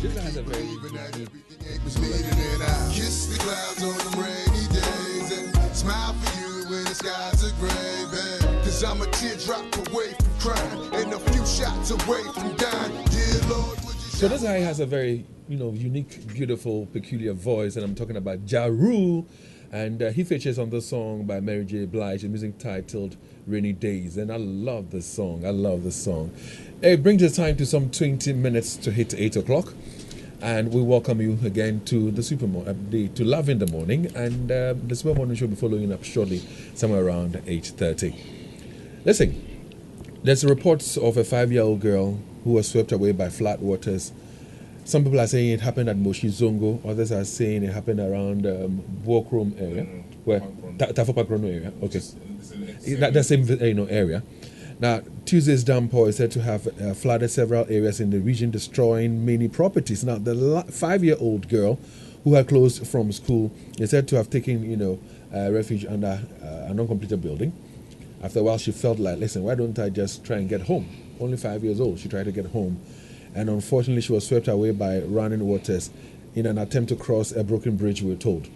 This has a very kiss the clouds on them rainy days and smile for you when the skies are gray, babe. Cause I'm a teardrop away from crying and a few shots away from dying. Dear Lord, would you So this guy has a very, unique, beautiful, peculiar voice, and I'm talking about Ja Rule, and he features on the song by Mary J. Blige, a music titled Rainy Days, and I love this song. It brings the time to some 20 minutes to hit 8 o'clock, and we welcome you again to the to Love in the Morning, and the Super Morning Show will be following up shortly, somewhere around 8:30. Listen, there's reports of a 5-year-old girl who was swept away by flood waters. Some people are saying it happened at Moshi Zongo. Others are saying it happened around Bokrom area, where Tafopakrono area. Okay, that same area. Now, Tuesday's downpour is said to have flooded several areas in the region, destroying many properties. Now, the 5-year-old girl who had closed from school is said to have taken, refuge under an uncompleted building. After a while, she felt like, listen, why don't I just try and get home? Only 5 years old, she tried to get home. And unfortunately, she was swept away by running waters in an attempt to cross a broken bridge, we're told.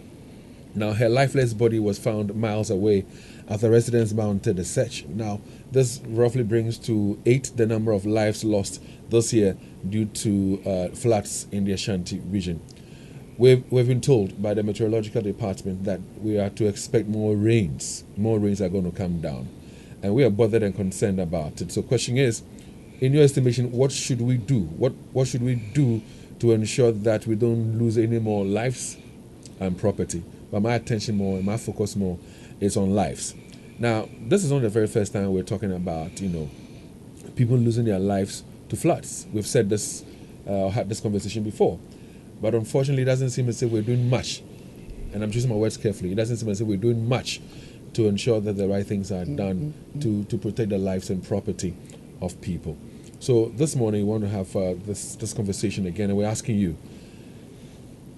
Now, her lifeless body was found miles away after residents mounted a search. Now, this roughly brings to 8 the number of lives lost this year due to floods in the Ashanti region. We've been told by the meteorological department that we are to expect more rains. More rains are going to come down. And we are bothered and concerned about it. So the question is, in your estimation, what should we do? What should we do to ensure that we don't lose any more lives and property? But my attention more and my focus more is on lives. Now, this is not the very first time we're talking about, people losing their lives to floods. We've said this, had this conversation before. But unfortunately, it doesn't seem as if we're doing much. And I'm choosing my words carefully. It doesn't seem as if we're doing much to ensure that the right things are done to protect the lives and property of people. So this morning, we want to have this conversation again, and we're asking you,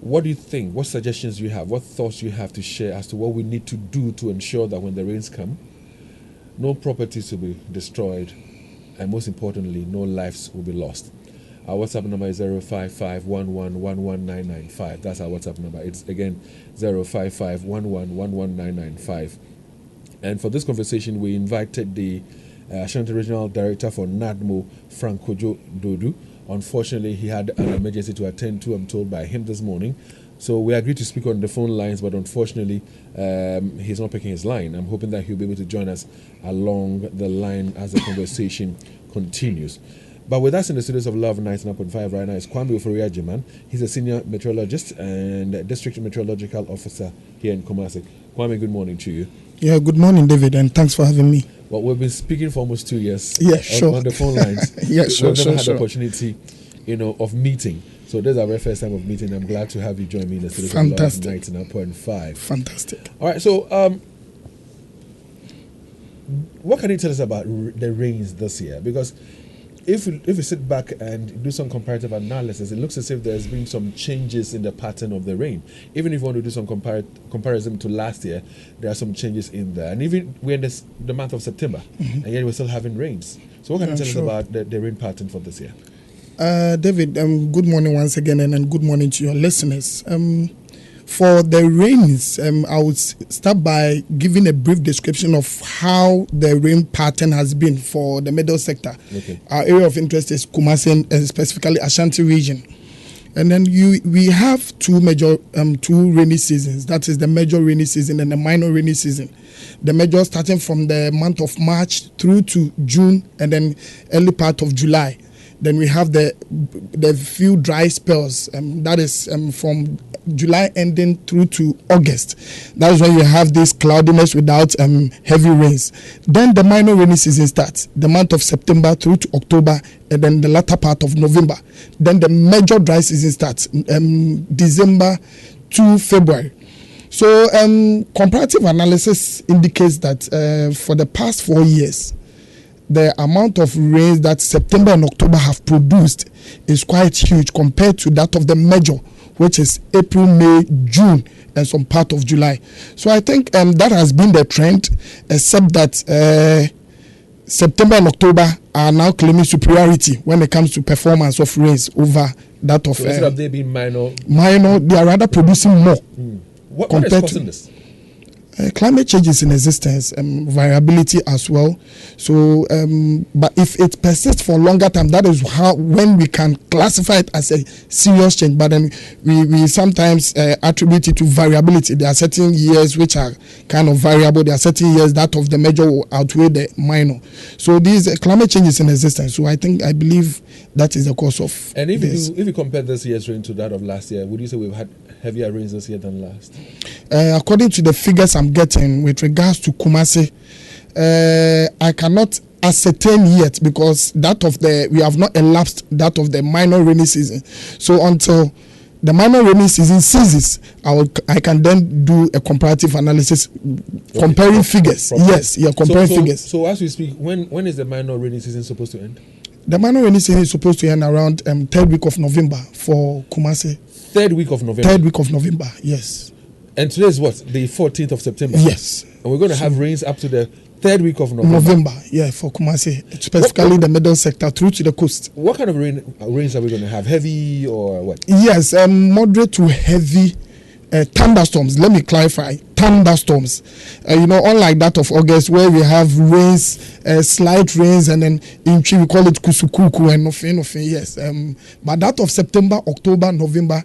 what do you think? What suggestions do you have? What thoughts do you have to share as to what we need to do to ensure that when the rains come, no properties will be destroyed, and most importantly, no lives will be lost? Our WhatsApp number is 055-11-11995. That's our WhatsApp number. It's again 055-11-11995. And for this conversation, we invited the Ashanti Regional Director for NADMO, Frank Kojo Dodu. Unfortunately, he had an emergency to attend to, I'm told by him this morning. So we agreed to speak on the phone lines, but unfortunately, he's not picking his line. I'm hoping that he'll be able to join us along the line as the conversation continues. But with us in the studios of Love 99.5 right now is Kwame Ofori-Agyemang. He's a senior meteorologist and district meteorological officer here in Kumasi. Kwame, good morning to you. Yeah, good morning, David, and thanks for having me. Well, we've been speaking for almost 2 years on the phone lines. We've never had the opportunity, of meeting. So this is our very first time of meeting. I'm glad to have you join me in the studios of Love 99.5. Fantastic. All right, so what can you tell us about the rains this year? Because if we sit back and do some comparative analysis, it looks as if there's been some changes in the pattern of the rain. Even if you want to do some comparison to last year, there are some changes in there. And even we're in the month of September, and yet we're still having rains. So what can you tell us about the rain pattern for this year? David, good morning once again, and good morning to your listeners. For the rains, I would start by giving a brief description of how the rain pattern has been for the middle sector. Okay. Our area of interest is Kumasi and specifically Ashanti region. And then we have two rainy seasons. That is the major rainy season and the minor rainy season. The major starting from the month of March through to June and then early part of July. Then we have the few dry spells, that is from July ending through to August. That is when you have this cloudiness without heavy rains. Then the minor rainy season starts, the month of September through to October, and then the latter part of November. Then the major dry season starts, December to February. So comparative analysis indicates that for the past 4 years, the amount of rains that September and October have produced is quite huge compared to that of the major, which is April, May, June, and some part of July. So I think that has been the trend, except that September and October are now claiming superiority when it comes to performance of rains over that of. So instead of they being minor, they are rather producing more. What is causing this? Climate change is in existence, variability as well. So, but if it persists for a longer time, that is when we can classify it as a serious change. But then we sometimes attribute it to variability. There are certain years which are kind of variable. There are certain years that of the major will outweigh the minor. So these climate change is in existence. So I believe that is the cause of. And if you compare this year's rain to that of last year, would you say we've had heavier rains this year than last? According to the figures I'm getting with regards to Kumasi, I cannot ascertain yet because we have not elapsed that of the minor rainy season. So until the minor rainy season ceases, I can then do a comparative analysis comparing figures. Comparing figures. So as we speak, when is the minor rainy season supposed to end? The minor rainy season is supposed to end around third week of November for Kumasi. Third week of November? Third week of November, yes. And today is what? The 14th of September? Yes. And we're going to have rains up to the third week of November? November, yeah, for Kumasi, specifically the middle sector through to the coast. What kind of rains are we going to have? Heavy or what? Yes, moderate to heavy thunderstorms. Let me clarify. Thunderstorms. Unlike that of August where we have rains, slight rains, and then in Chi we call it kusukuku and nothing. Yes. But that of September, October, November,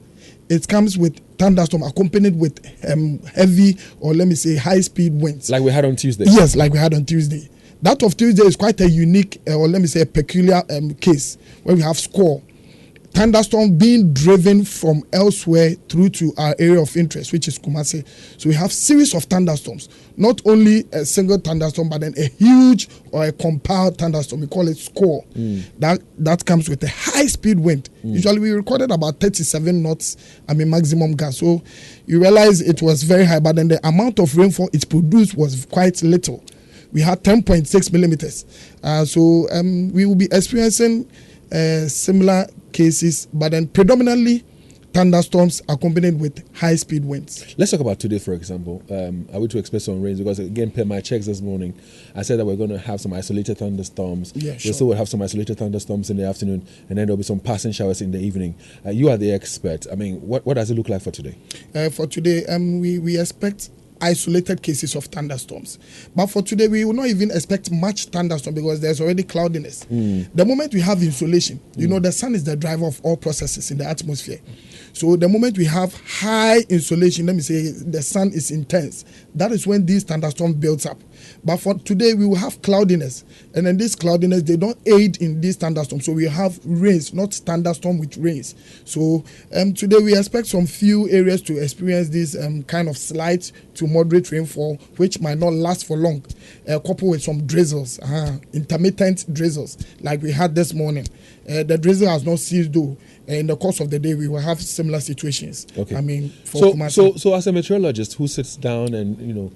it comes with thunderstorm accompanied with heavy, or let me say high-speed winds. Like we had on Tuesday? Yes, like we had on Tuesday. That of Tuesday is quite a unique, or let me say a peculiar case where we have squall. Thunderstorm being driven from elsewhere through to our area of interest, which is Kumasi. So we have series of thunderstorms, not only a single thunderstorm, but then a huge or a compiled thunderstorm. We call it squall. That comes with a high speed wind. Usually we recorded about 37 knots, maximum gas. So you realize it was very high, but then the amount of rainfall it produced was quite little. We had 10.6 millimeters. So we will be experiencing similar cases, but then predominantly thunderstorms accompanied with high-speed winds. Let's talk about today, for example. Are we to expect some rains? Because again, per my checks this morning, I said that we're going to have some isolated thunderstorms. Yeah, sure. We still will have some isolated thunderstorms in the afternoon, and then there'll be some passing showers in the evening. You are the expert. What does it look like for today? For today, we expect isolated cases of thunderstorms. But for today, we will not even expect much thunderstorm because there's already cloudiness. The moment we have insolation, the sun is the driver of all processes in the atmosphere. So the moment we have high insolation, let me say the sun is intense, that is when these thunderstorms builds up. But for today, we will have cloudiness. And then this cloudiness, they don't aid in these thunderstorms. So we have rains, not thunderstorm with rains. So today, we expect some few areas to experience this kind of slight to moderate rainfall, which might not last for long, coupled with some drizzles, intermittent drizzles, like we had this morning. The drizzle has not ceased though. In the course of the day, we will have similar situations. Okay. So as a meteorologist who sits down and,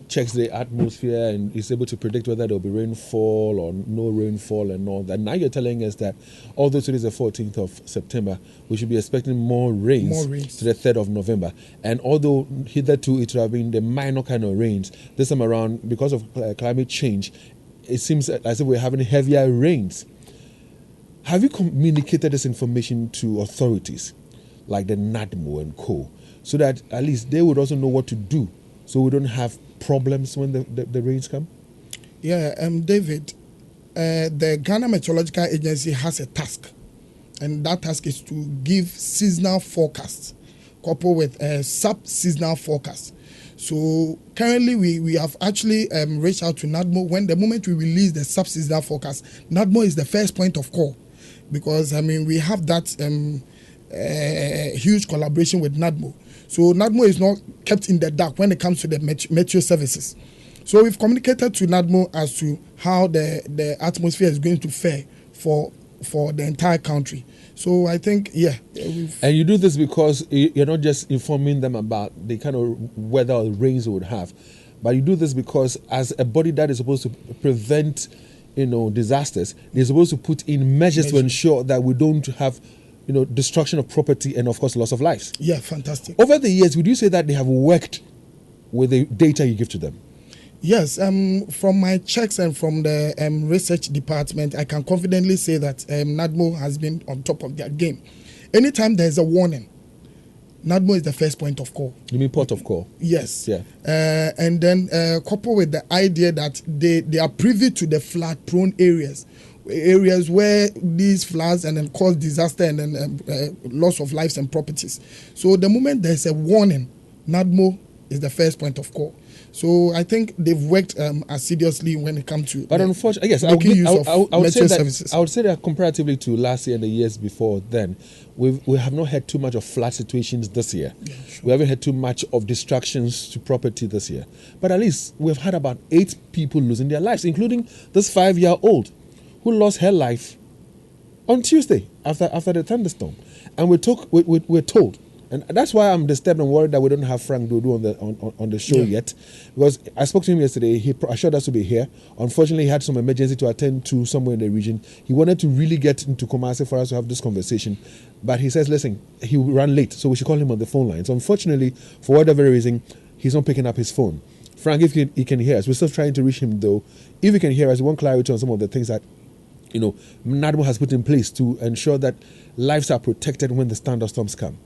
checks the atmosphere and is able to predict whether there will be rainfall or no rainfall and all that. Now you're telling us that although today is the 14th of September, we should be expecting more rains to the 3rd of November. And although hitherto it would have been the minor kind of rains, this time around, because of climate change, it seems as if we're having heavier rains. Have you communicated this information to authorities like the NADMO and co, so that at least they would also know what to do so we don't have problems when the rains come? Yeah, David, the Ghana Meteorological Agency has a task, and that task is to give seasonal forecasts coupled with a sub-seasonal forecast. So currently we have actually reached out to NADMO. The moment we release the sub-seasonal forecast, NADMO is the first point of call, because we have that huge collaboration with NADMO. So NADMO is not kept in the dark when it comes to the meteo services. So we've communicated to NADMO as to how the atmosphere is going to fare for the entire country. So I think, yeah. And you do this because you're not just informing them about the kind of weather or rains we would have, but you do this because as a body that is supposed to prevent, disasters, they're supposed to put in measures to ensure that we don't have destruction of property and, of course, loss of lives. Yeah, fantastic. Over the years, would you say that they have worked with the data you give to them? Yes. From my checks and from the research department, I can confidently say that NADMO has been on top of their game. anytime there's a warning, NADMO is the first point of call. You mean port of call? Yes. Yeah. And then coupled with the idea that they are privy to the flood-prone areas where these floods and then cause disaster and then loss of lives and properties. So the moment there's a warning, NADMO is the first point of call. So I think they've worked assiduously when it comes to. But unfortunately, yes, I would say that comparatively to last year and the years before then, we have not had too much of flood situations this year. Yeah, sure. We haven't had too much of distractions to property this year. But at least we've had about 8 people losing their lives, including this 5-year-old who lost her life on Tuesday after the thunderstorm. And we're told. And that's why I'm disturbed and worried that we don't have Frank Dodo on the show yet. Because I spoke to him yesterday. He assured us to be here. Unfortunately, he had some emergency to attend to somewhere in the region. He wanted to really get into Kumasi for us to have this conversation. But he says, listen, he ran late, so we should call him on the phone line. So unfortunately, for whatever reason, he's not picking up his phone. Frank, if he can hear us, we're still trying to reach him though. If he can hear us, we want clarity on some of the things that NADMO has put in place to ensure that lives are protected when the thunderstorms come.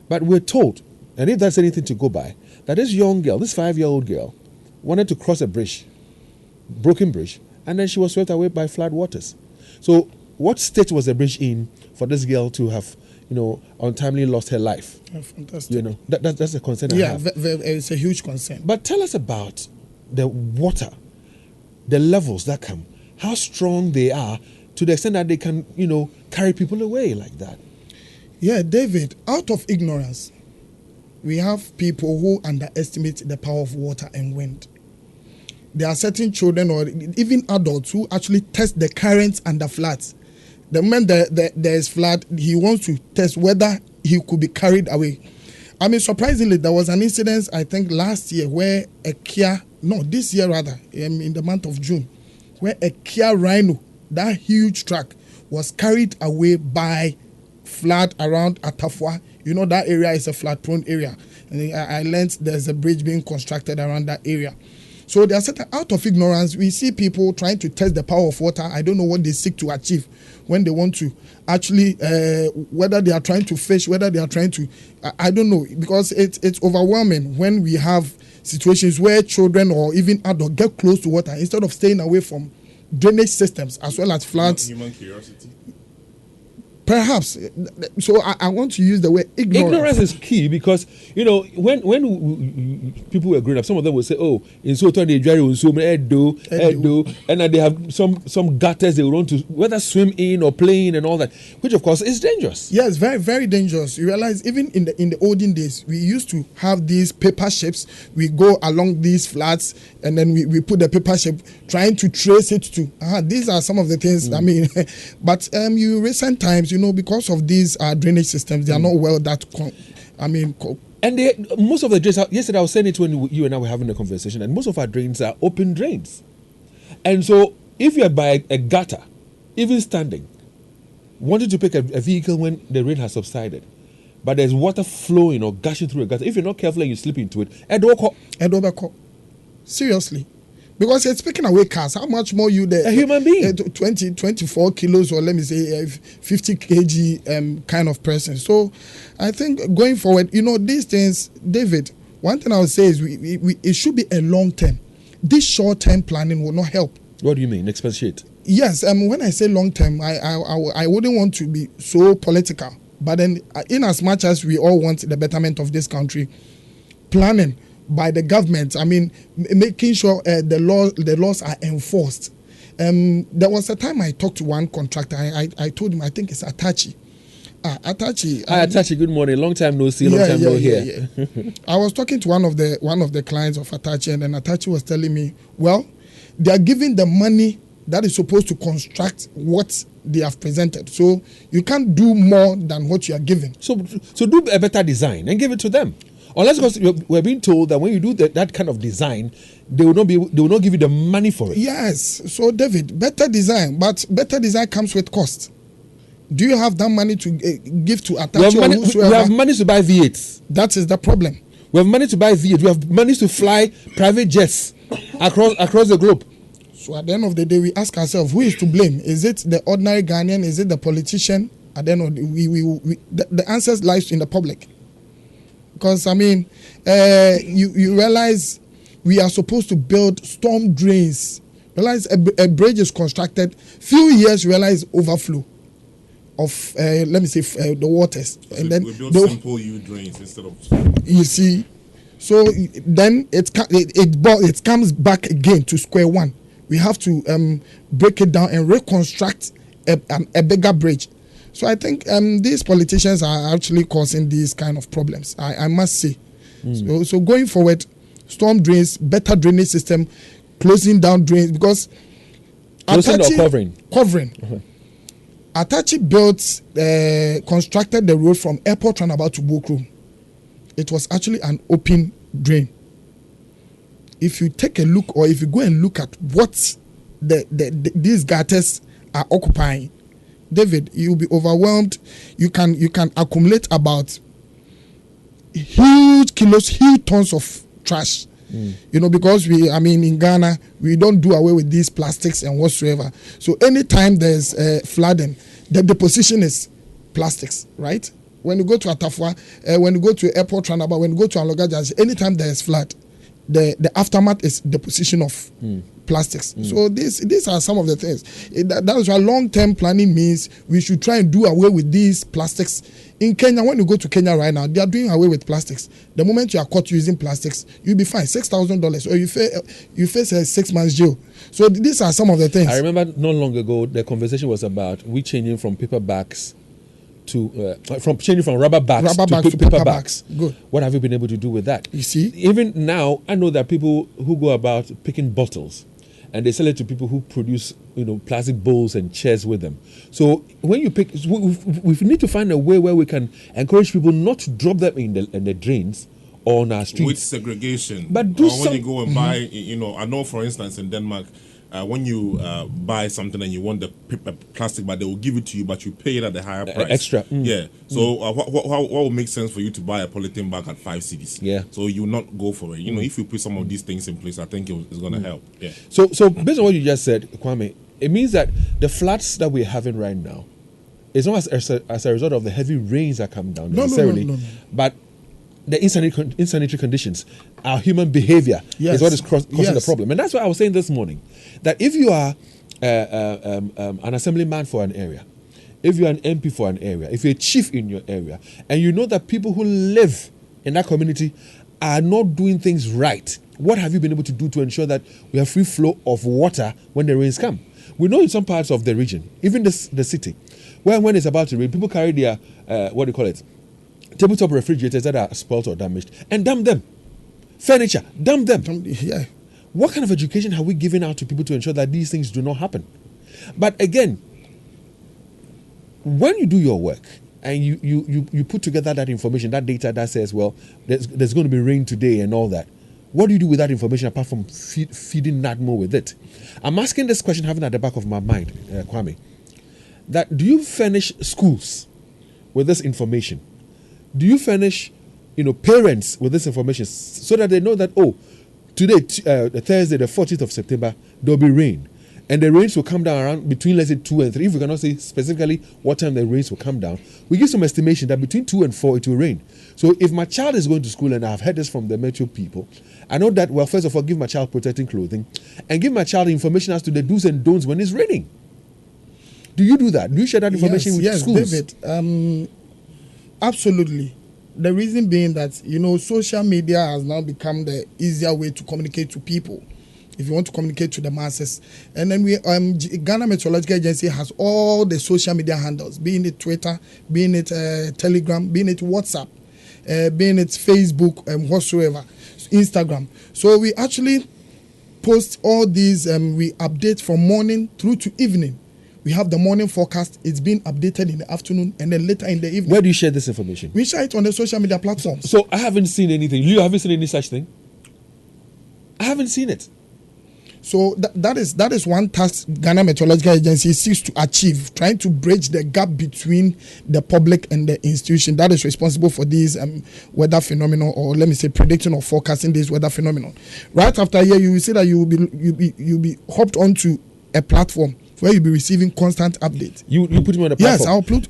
But we're told, and if that's anything to go by, that this young girl, this 5-year-old girl, wanted to cross a bridge, broken bridge, and then she was swept away by flood waters. So what state was the bridge in for this girl to have, untimely lost her life? Oh, fantastic. That's a concern I have. It's a huge concern. But tell us about the water, the levels that come, how strong they are to the extent that they can, carry people away like that. Yeah, David, out of ignorance, we have people who underestimate the power of water and wind. There are certain children or even adults who actually test the currents under floods. The moment there is flood, he wants to test whether he could be carried away. I mean, surprisingly, there was an incident, I think, last year where this year rather, in the month of June, where a Kia Rhino, that huge truck, was carried away by flood around Atafua. That area is a flood-prone area. And I learned there's a bridge being constructed around that area. So there are certain, out of ignorance, we see people trying to test the power of water. I don't know what they seek to achieve when they want to actually, whether they are trying to fish, whether they are trying to, I don't know, because it's overwhelming when we have situations where children or even adults get close to water instead of staying away from drainage systems as well as floods. Human curiosity. Perhaps. So I want to use the word ignorance. Ignorance is key because, when people were growing up, some of them would say, oh, in so they dry in so Edo, and then they have some gutters they would want to whether swim in or play in and all that, which of course is dangerous. Yes, very, very dangerous. You realize even in the olden days, we used to have these paper ships. We go along these flats and then we put the paper ship trying to trace it to. These are some of the things, I mean, but recent times, because of these drainage systems, they are not well and most of the drains, yesterday I was saying it when you and I were having a conversation, and most of our drains are open drains. And so if you are by a gutter, even standing, wanting to pick a vehicle when the rain has subsided, but there's water flowing or gushing through a gutter, if you're not careful and you slip into it, seriously. Because it's picking away cars. How much more you there? A human being. 24 kilos or let me say 50 kg kind of person. So I think going forward, these things, David, one thing I would say is it should be a long term. This short term planning will not help. What do you mean? Expatiate. Yes. When I say long term, I wouldn't want to be so political. But then in as much as we all want the betterment of this country, planning by the government, I mean, making sure the laws are enforced. There was a time I talked to one contractor. I told him, I think it's Atachi. Atachi. Hi, Atachi. Good morning. Long time no see. Long time no hear. I was talking to one of the clients of Atachi, and then Atachi was telling me, well, they are giving the money that is supposed to construct what they have presented. So you can't do more than what you are given. So do a better design and give it to them. Unless because we're being told that when you do that kind of design, they will not give you the money for it. Yes. So David, better design, but better design comes with cost. Do you have that money to give to Atachi or whosoever? We have money to buy V8s. That is the problem. We have money to buy V8. We have money to fly private jets across the globe. So at the end of the day, we ask ourselves, who is to blame? Is it the ordinary Ghanaian? Is it the politician? At the end of the answers lies in the public. Because I mean, you realize we are supposed to build storm drains. Realize a bridge is constructed. Few years, realize overflow of let me say the waters, so and then we build simple U drains instead of. You see, so then it comes back again to square one. We have to break it down and reconstruct a bigger bridge. So I think these politicians are actually causing these kind of problems. I must say. So going forward, storm drains, better drainage system, closing down drains, because closing or covering. Uh-huh. Atachi constructed the road from airport roundabout to Bokro. It was actually an open drain. If you take a look, or if you go and look at what these gutters are occupying, David, you'll be overwhelmed. You can accumulate about huge kilos, huge tons of trash. You know, because in Ghana, we don't do away with these plastics and whatsoever. So anytime there's flooding, the deposition is plastics, right? When you go to Atafua, when you go to airport roundabout, when you go to Alogaja, anytime there is flood, the aftermath is deposition of plastics. So these are some of the things. That's why long-term planning means we should try and do away with these plastics. In Kenya, when you go to Kenya right now, they are doing away with plastics. The moment you are caught using plastics, you'll be fined $6,000, or you face a 6 months jail. So these are some of the things. I remember not long ago, the conversation was about we changing from paper bags to from rubber bags to paper bags. Good. What have you been able to do with that? You see, even now, I know that people who go about picking bottles, and they sell it to people who produce, plastic bowls and chairs with them. So when you pick, we need to find a way where we can encourage people not to drop them in the drains or on our streets. With segregation. But when you go and buy, I know, for instance, in Denmark, when you buy something and you want the plastic bag, they will give it to you, but you pay it at a higher price. Extra. Yeah. So what would make sense for you to buy a polythene bag at 5 cedis? Yeah. So you not go for it. If you put some of these things in place, I think it's going to help. Yeah. So based on what you just said, Kwame, it means that the floods that we're having right now is not as a result of the heavy rains that come down necessarily, no. But the insanitary conditions, our human behavior is what is causing the problem. And that's what I was saying this morning, that if you are an assemblyman for an area, if you're an MP for an area, if you're a chief in your area, and you know that people who live in that community are not doing things right, what have you been able to do to ensure that we have free flow of water when the rains come? We know in some parts of the region, even the city, when it's about to rain, people carry their, tabletop refrigerators that are spoiled or damaged and dump them. Furniture, dump them. Yeah. What kind of education have we given out to people to ensure that these things do not happen? But again, when you do your work and you put together that information, that data that says, well, there's going to be rain today and all that, what do you do with that information apart from feeding NADMO with it? I'm asking this question, having at the back of my mind, Kwame, that do you furnish schools with this information? Do you furnish, parents with this information so that they know that, today, Thursday, the 14th of September, there'll be rain. And the rains will come down around between, let's say, 2 and 3. If we cannot say specifically what time the rains will come down, we give some estimation that between 2 and 4 it will rain. So if my child is going to school, and I've heard this from the metro people, I know that, well, first of all, give my child protecting clothing and give my child information as to the do's and don'ts when it's raining. Do you do that? Do you share that information with schools? Yes, David. Absolutely. The reason being that, social media has now become the easier way to communicate to people. If you want to communicate to the masses. And then Ghana Meteorological Agency has all the social media handles, being it Twitter, being it Telegram, being it WhatsApp, being it Facebook, and whatsoever, Instagram. So we actually post all these, we update from morning through to evening. We have the morning forecast. It's being updated in the afternoon and then later in the evening. Where do you share this information? We share it on the social media platforms. So I haven't seen anything. You haven't seen any such thing? I haven't seen it. So that is one task Ghana Meteorological Agency seeks to achieve, trying to bridge the gap between the public and the institution that is responsible for these weather phenomenon, or let me say predicting or forecasting this weather phenomenon. Right after here, you will see that you'll be hopped onto a platform where you'll be receiving constant updates. You put me on the platform. Yes, I'll put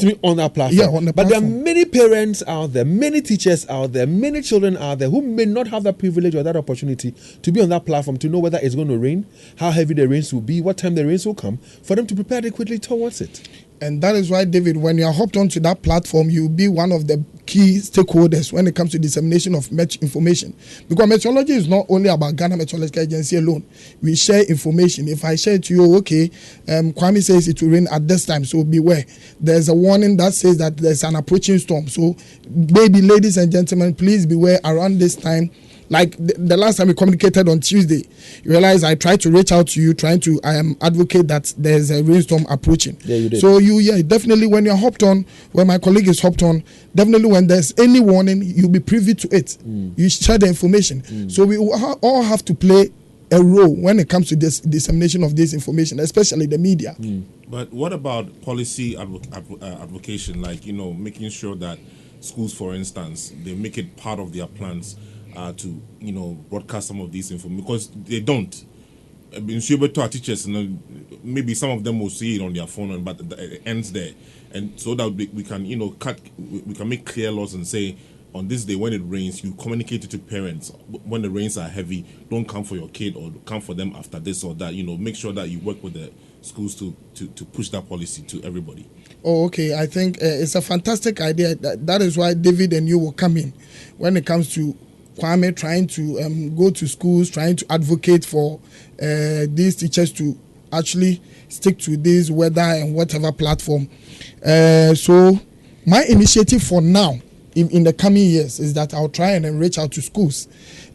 me on that platform. Yeah, on the but platform. there are many parents out there, many teachers out there, many children out there who may not have that privilege or that opportunity to be on that platform to know whether it's going to rain, how heavy the rains will be, what time the rains will come, for them to prepare adequately towards it. And that is why, David, when you are hopped onto that platform, you'll be one of the key stakeholders when it comes to dissemination of information. Because meteorology is not only about Ghana Meteorological Agency alone. We share information. If I share to you, okay, Kwame says it will rain at this time, so beware. There's a warning that says that there's an approaching storm. So, baby, ladies and gentlemen, please beware around this time. Like the last time we communicated on Tuesday, you realize I tried to reach out to you, trying to advocate that there's a rainstorm approaching. Yeah, you did. So definitely when you're hopped on, when my colleague is hopped on, definitely when there's any warning, you'll be privy to it. You share the information. So we all have to play a role when it comes to this dissemination of this information, especially the media. But what about policy advocation, like, making sure that schools, for instance, they make it part of their plans to broadcast some of these information, because they don't. Our teachers, maybe some of them will see it on their phone, but it ends there, and so that we can we can make clear laws and say, on this day when it rains, you communicate it to parents. When the rains are heavy, don't come for your kid or come for them after this or that. Make sure that you work with the schools to push that policy to everybody. Oh, okay. I think it's a fantastic idea. That is why David and you will come in when it comes to Kwame trying to go to schools, trying to advocate for these teachers to actually stick to this weather and whatever platform. So my initiative for now, in the coming years, is that I'll try and reach out to schools.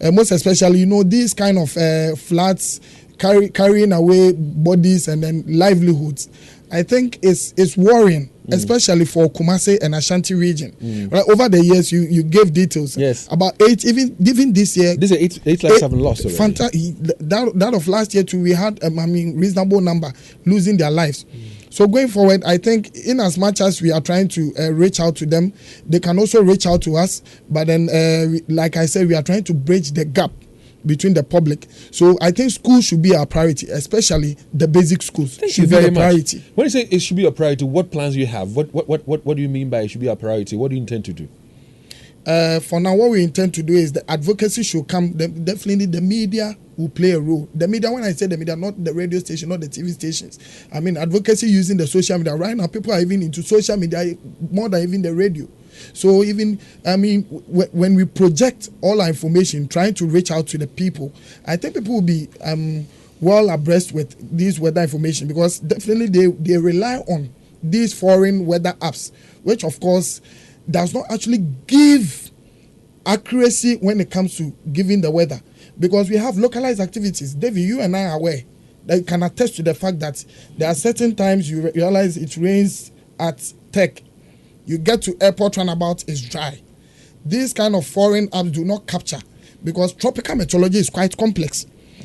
Most especially, these kind of floods carrying away bodies and then livelihoods. I think it's worrying, especially for Kumasi and Ashanti region. Right, over the years, you gave details. Yes. About 8, even this year. This is 8 lives have been lost already. That of last year too, we had reasonable number losing their lives. So going forward, I think in as much as we are trying to reach out to them, they can also reach out to us. But then, like I said, we are trying to bridge the gap between the public. So I think schools should be our priority, especially the basic schools. Thank you very much. When you say it should be a priority, what plans do you have? What do you mean by it should be a priority? What do you intend to do? For now, what we intend to do is the advocacy should come. Definitely the media will play a role. The media, when I say the media, not the radio station, not the TV stations. I mean advocacy using the social media. Right now, people are even into social media more than even the radio. So even, when we project all our information, trying to reach out to the people, I think people will be well abreast with this weather information, because definitely they rely on these foreign weather apps, which of course does not actually give accuracy when it comes to giving the weather, because we have localized activities. David, you and I are aware that can attest to the fact that there are certain times you realize it rains at Tech. You get to airport runabout, it's dry. These kind of foreign apps do not capture, because tropical meteorology is quite complex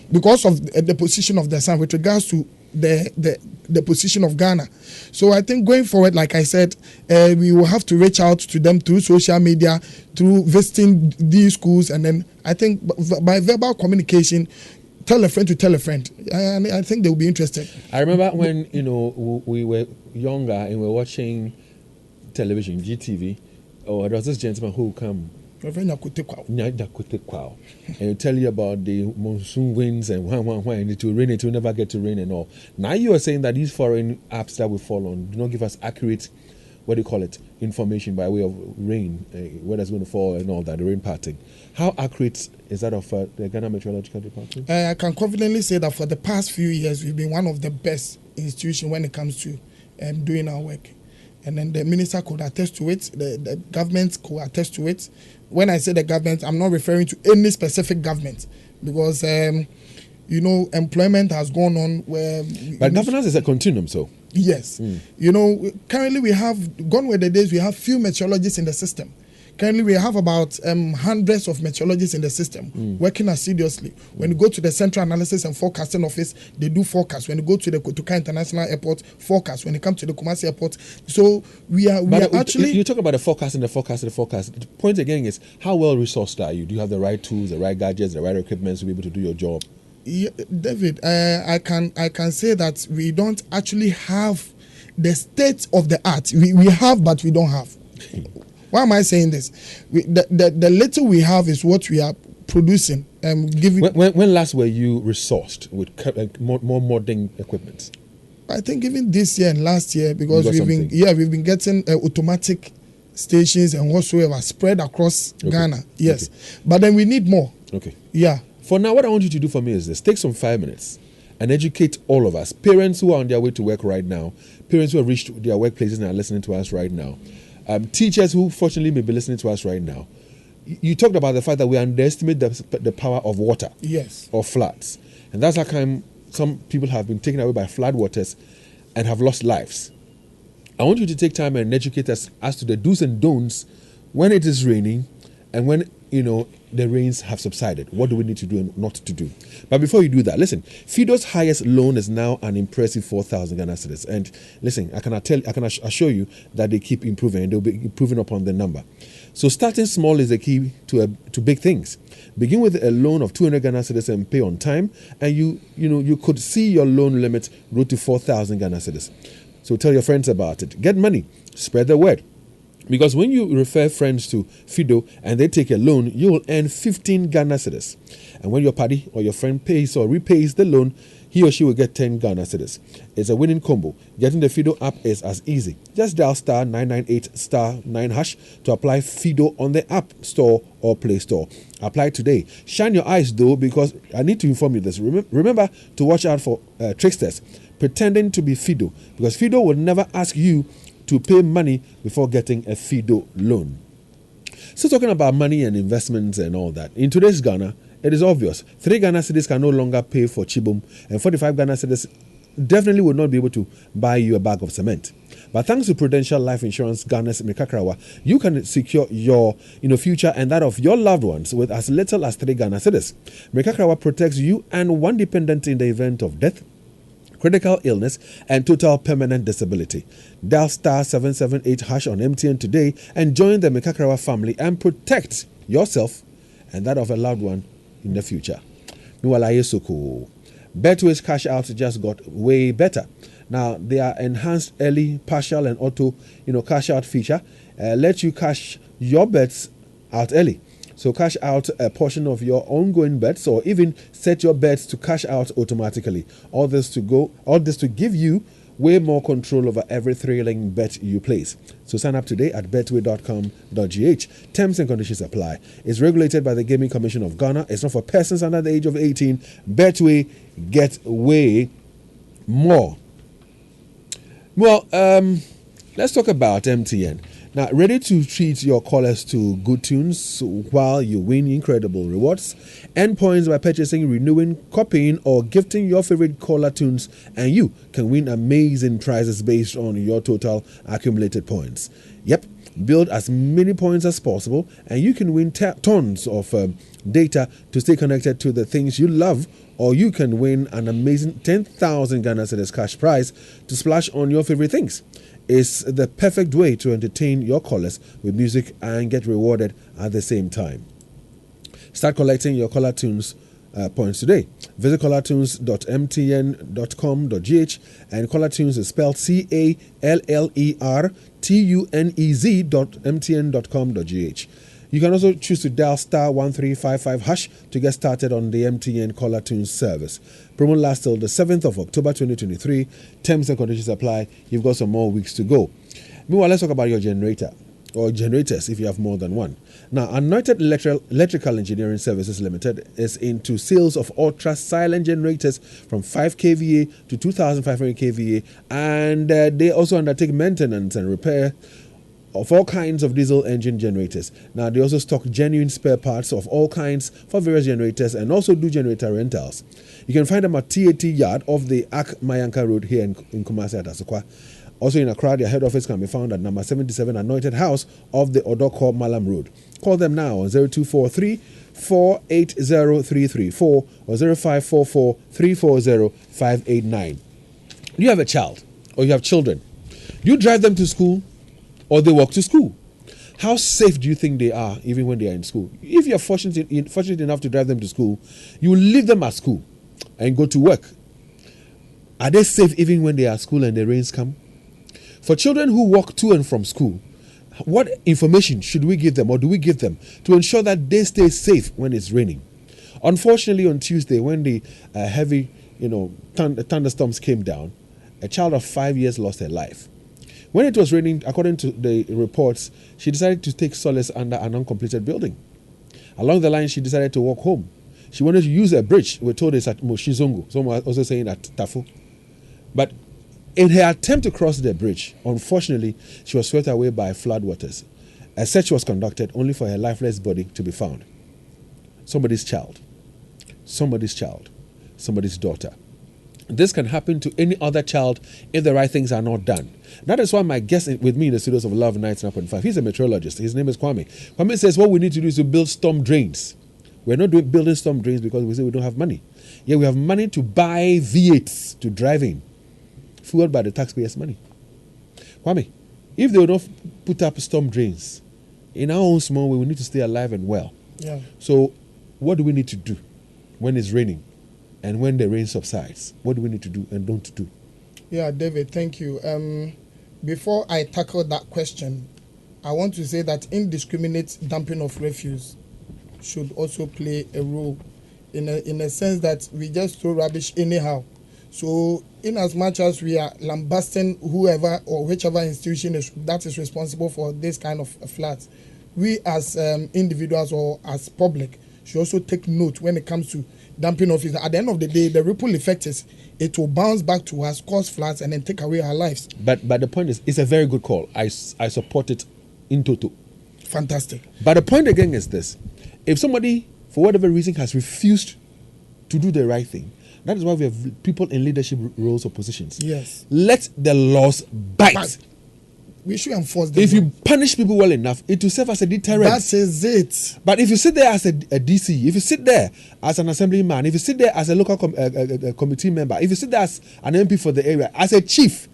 because of the position of the sun with regards to the position of Ghana. So I think going forward, like I said, we will have to reach out to them through social media, through visiting these schools, and then I think by verbal communication, tell a friend to tell a friend. And I think they'll be interested. I remember when we were younger and we were watching television, GTV, there was this gentleman who would come and tell you about the monsoon winds and when it will rain, it will never get to rain and all. Now you are saying that these foreign apps that we fall on do not give us accurate, information by way of rain, whether it's going to fall and all that, the rain pattern. How accurate is that of the Ghana Meteorological Department? I can confidently say that for the past few years, we've been one of the best institutions when it comes to doing our work. And then the minister could attest to it, the government could attest to it. When I say the government, I'm not referring to any specific government, because, employment has gone on where... But governance is a continuum, so? Yes. Currently we have, gone with the days, we have few meteorologists in the system. Currently, we have about hundreds of meteorologists in the system working assiduously. When you go to the Central Analysis and Forecasting Office, they do forecast. When you go to the Kotoka International Airport, forecast. When you come to the Kumasi Airport, so we are actually... You talk about the forecast. The point again is, how well resourced are you? Do you have the right tools, the right gadgets, the right equipment to be able to do your job? Yeah, David, I can say that we don't actually have the state of the art. We have, but we don't have. Why am I saying this? The little we have is what we are producing. Giving. When last were you resourced with more modern equipment? I think even this year and last year, because we've been getting automatic stations and whatsoever spread across Ghana. Yes, but then we need more. Okay. Yeah. For now, what I want you to do for me is this: take some 5 minutes and educate all of us, parents who are on their way to work right now, parents who have reached their workplaces and are listening to us right now, teachers who fortunately may be listening to us right now. You talked about the fact that we underestimate the power of water, yes, or floods, and that's how come some people have been taken away by flood waters and have lost lives. I want you to take time and educate us as to the do's and don'ts when it is raining and when the rains have subsided. What do we need to do and not to do? But before you do that, listen, Fido's highest loan is now an impressive 4,000 Ghana cedis. And listen, I can assure you that they keep improving and they'll be improving upon the number. So starting small is the key to big things. Begin with a loan of 200 Ghana cedis and pay on time, and you could see your loan limit grow to 4,000 Ghana cedis. So tell your friends about it. Get money. Spread the word. Because when you refer friends to Fido and they take a loan, you will earn 15 Ghana cedis. And when your party or your friend pays or repays the loan, he or she will get 10 Ghana cedis. It's a winning combo. Getting the Fido app is as easy. Just dial star 998 star 9 hash to apply Fido on the App Store or Play Store. Apply today. Shine your eyes though, because I need to inform you this. Remember to watch out for tricksters pretending to be Fido, because Fido will never ask you to pay money before getting a Fido loan. So talking about money and investments and all that, in today's Ghana, it is obvious. 3 Ghana cedis can no longer pay for chibum, and 45 Ghana cedis definitely would not be able to buy you a bag of cement. But thanks to Prudential Life Insurance Ghana's Mekakrawa, you can secure your future and that of your loved ones with as little as 3 Ghana cedis. Mekakrawa protects you and one dependent in the event of death, critical illness, and total permanent disability. Dial star 778 hash on MTN today and join the Mekakrawa family and protect yourself and that of a loved one in the future. Betway's cash out just got way better. Now, their enhanced early, partial, and auto cash out feature lets you cash your bets out early. So cash out a portion of your ongoing bets, or even set your bets to cash out automatically. All this to give you way more control over every thrilling bet you place. So sign up today at betway.com.gh. Terms and conditions apply. It's regulated by the Gaming Commission of Ghana. It's not for persons under the age of 18. Betway, get way more. Well, let's talk about MTN. Now, ready to treat your callers to good tunes while you win incredible rewards? Earn points by purchasing, renewing, copying, or gifting your favorite caller tunes, and you can win amazing prizes based on your total accumulated points. Yep, build as many points as possible, and you can win tons of data to stay connected to the things you love, or you can win an amazing 10,000 Ghana cedis cash prize to splash on your favorite things. It's the perfect way to entertain your callers with music and get rewarded at the same time. Start collecting your caller tunes points today. Visit callertunes.mtn.com.gh, and caller tunes is spelled CALLERTUNEZ.mtn.com.gh. You can also choose to dial star 1355 hash to get started on the MTN Caller Tunes service. Promo lasts till the 7th of October 2023. Terms and conditions apply. You've got some more weeks to go. Meanwhile, let's talk about your generator, or generators if you have more than one. Now, Anointed Electrical Engineering Services Limited is into sales of ultra-silent generators from 5 kVA to 2,500 kVA, and they also undertake maintenance and repair of all kinds of diesel engine generators. Now, they also stock genuine spare parts of all kinds for various generators and also do generator rentals. You can find them at TAT Yard off the Ak Mayanka Road here in Kumasi at Asokwa. Also in Accra, their head office can be found at number 77 Anointed House off the Odoko Malam Road. Call them now on 0243 480334 or 0544 340 589. You have a child or you have children. You drive them to school or they walk to school. How safe do you think they are even when they are in school? If you're fortunate enough to drive them to school, you will leave them at school. and go to work, are they safe even when they are at school and the rains come? For children who walk to and from school, what information should we give them, or do we give them, to ensure that they stay safe when it's raining? Unfortunately, on Tuesday, when the heavy, thunderstorms came down, a child of 5 years lost her life. When it was raining, according to the reports, she decided to take solace under an uncompleted building. Along the line, she decided to walk home. She wanted to use a bridge. We're told it's at Moshizongo. Some are also saying at Tafu. But in her attempt to cross the bridge, unfortunately, she was swept away by floodwaters. A search was conducted only for her lifeless body to be found. Somebody's child, somebody's daughter. This can happen to any other child if the right things are not done. That is why my guest with me in the studios of Love 99.5, he's a meteorologist. His name is Kwame. Kwame says what we need to do is to build storm drains. We're not building storm drains because we say we don't have money. Yeah, we have money to buy V8s to drive in, fueled by the taxpayers' money. Kwame, if they will not put up storm drains, in our own small way, we need to stay alive and well. Yeah. So what do we need to do when it's raining and when the rain subsides? What do we need to do and don't do? Yeah, David, thank you. Before I tackle that question, I want to say that indiscriminate dumping of refuse should also play a role in a sense that we just throw rubbish anyhow. So in as much as we are lambasting whoever or whichever institution that is responsible for this kind of floods, we as individuals or as public should also take note when it comes to dumping of it. At the end of the day, the ripple effect is it will bounce back to us, cause floods, and then take away our lives. But the point is, it's a very good call. I support it in toto. Fantastic. But the point again is this. If somebody, for whatever reason, has refused to do the right thing, that is why we have people in leadership roles or positions. Yes. Let the laws bite. We should enforce them. If you punish people well enough, it will serve as a deterrent. That is it. But if you sit there as a DC, if you sit there as an assemblyman, if you sit there as a local committee member, if you sit there as an MP for the area, as a chief,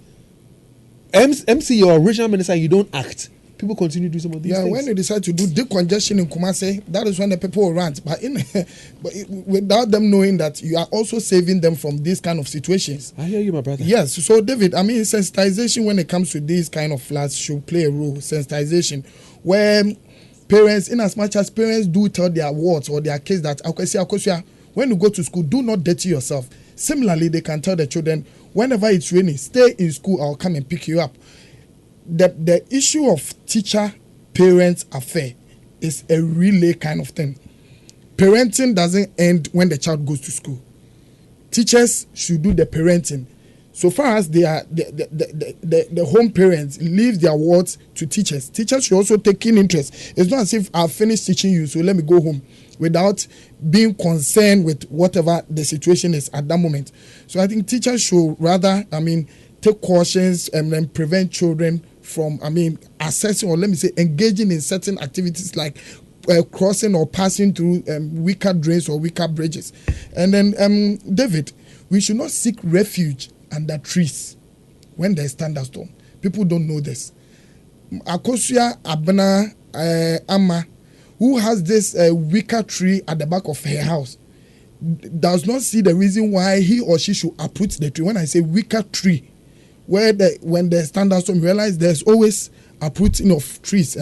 MC or regional minister, you don't act, people continue to do some of these things. Yeah, when they decide to do decongestion in Kumasi, that is when the people will rant. But without them knowing that you are also saving them from these kind of situations. I hear you, my brother. Yes. So, David, I mean, sensitization when it comes to these kind of floods should play a role. Sensitization, where parents, in as much as parents do tell their wards or their kids that, when you go to school, do not dirty yourself. Similarly, they can tell the children, whenever it's raining, stay in school, I'll come and pick you up. The issue of teacher-parent affair is a relay kind of thing. Parenting doesn't end when the child goes to school. Teachers should do the parenting. So far as they are the home parents leave their wards to teachers. Teachers should also take keen interest. It's not as if I've finished teaching you, so let me go home, without being concerned with whatever the situation is at that moment. So I think teachers should rather, take cautions and then prevent children from, assessing or let me say engaging in certain activities like crossing or passing through weaker drains or weaker bridges. And then, David, we should not seek refuge under trees when there's thunderstorm. People don't know this. Akosia Abena Amma, who has this weaker tree at the back of her house, does not see the reason why he or she should uproot the tree. When I say weaker tree, when there's thunderstorm, realize there's always uprooting of trees.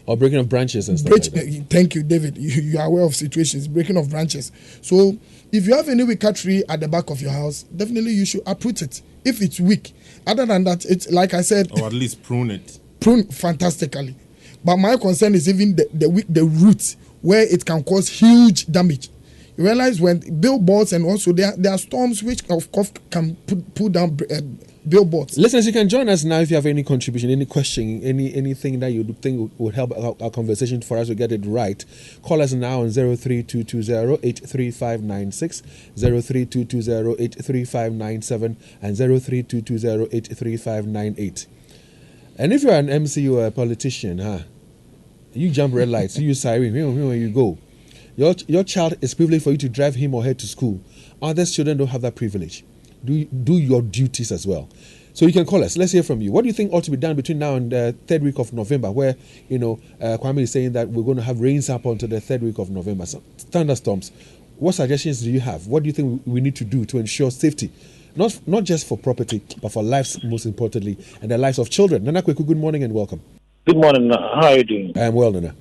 Or breaking of branches and stuff like that. Thank you, David. You are aware of situations, breaking of branches. So if you have any weaker tree at the back of your house, definitely you should uproot it if it's weak. Other than that, it's like I said. Or at least prune it. Prune fantastically. But my concern is even the roots where it can cause huge damage. You realize when billboards and also there are storms which of course can pull down billboards. Listeners, you can join us now if you have any contribution, any question, anything that you think would help our conversation for us to get it right. Call us now on 03220-83596, 03220-83597, and 03220-83598. And if you're an MC or a politician, you jump red lights, you use siren, here you go. Your child is privileged for you to drive him or her to school. Others children don't have that privilege. Do your duties as well. So you can call us. Let's hear from you. What do you think ought to be done between now and the third week of November, where Kwame is saying that we're going to have rains up until the third week of November, so thunderstorms. What suggestions do you have? What do you think we need to do to ensure safety? Not just for property, but for lives, most importantly, and the lives of children. Nana Kweku, good morning and welcome. Good morning. How are you doing? I am well, Nana.